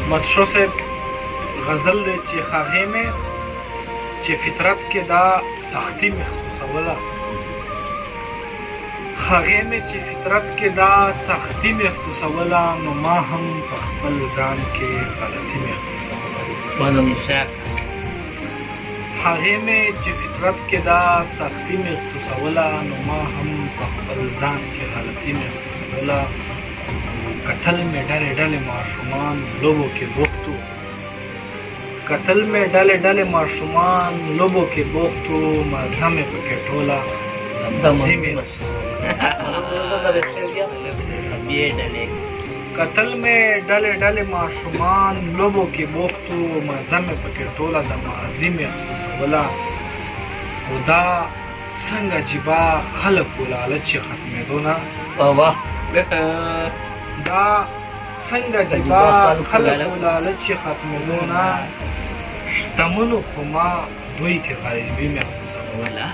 مدشو صاحب غزل دی چې هغې مې چې فطرت کې دا سختي محسوسوله هغې مې چې فطرت کې دا سختي محسوسوله نو ما هم په خپل ځان کې غلطي محسوسوله هغې مې چې فطرت کې دا سختي محسوسوله نو ما هم په خپل ځان کې غلطي محسوسوله کتل مې ډلې ډلې ماشومان لوبو کې بوخت وو کتل مې ډلې ډلې ماشومان لوبو کې بوخت وو مزه مې پکې ټوله د مزې کتل مې ډلې ډلې ماشومان لوبو کې بوخت وو مزه مې پکې ټوله د ماضي محسوسوله او دا څنګه عجیبه خلک وو لالچ چې ختمېدو نه دا څنګه عجیبه خلک وو لالچ چې ختمېدو نه شتمنو خو ما دوی کې غریبي محسوسوله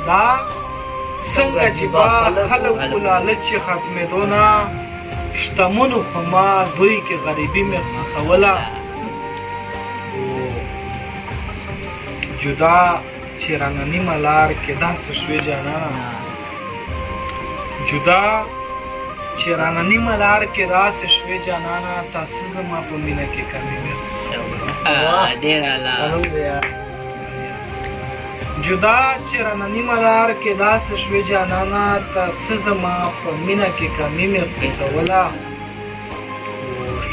دا څنګه عجیبه خلک وو لالچ چې ختمېدو نه شتمنو خو ما دوی کې غریبي محسوسوله جدا چې رانه نیمه لار کې داسې شوې جانانه جدا چې رانه نیمه لار کې داسې شوې جانانه تاسې زما په مینه کې کمې محسوسوله جدا چې رانه نیمه لار کې داسې شوې جانانه تاسې زما په مینه کې کمې محسوسوله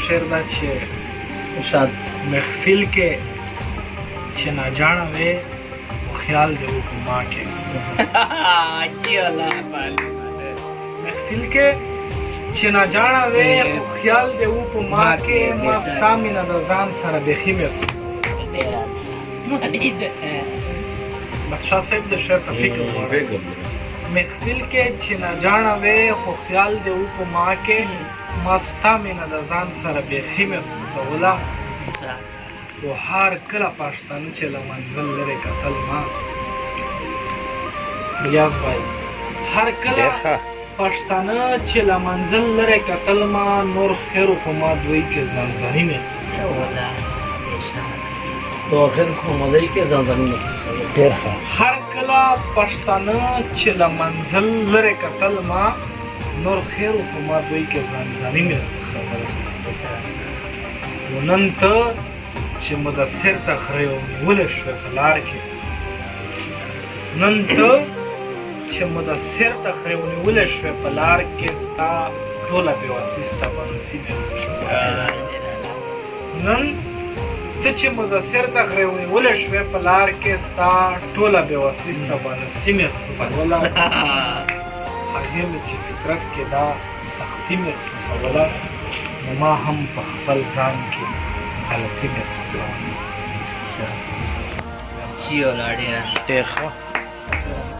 شعر دا چې محفل کې چې ناجاڼه وې خیال دې و په ما کې محفل کې چې ناجاڼه وې خیال دې و په ما کې ما ستا مینه د ځان سره بیخي محسوسوله بادشاه صاحب د شعر ته فکر غواړي محفل کې چې ناجاڼه وې خو خیال دې و په ما کې ما ستا مینه د ځان سره بیخي محسوسوله و هر کله پښتانه چې له منزل لرې کتل ما ریاض بھائی هر کله پښتانه چې له منزل لرې کتل ما نور خیر خو ما دوی کې زنځاني محسوسوله هر کله پښتانه چې له منزل لرې کتل ما نور خیر خو ما دوی کې زنځاني محسوسوله نن ته چې مدثر ته خرې ونیولی شوې په لار کې نن ته چې مدثر ته خرې ونیولی شوې په لار کې ستا ټوله بېوسي ستا بنسي محسوسوله نن ته چې مدثر ته خرې ونیولی شوې په لار کې ستا ټوله بېوسي ستا بنفسي محسوسوله هغې مې چې فطرت کې دا سختي محسوسوله نو ما هم په خپل ځان کې غلطي محسوسوله ډېر ښه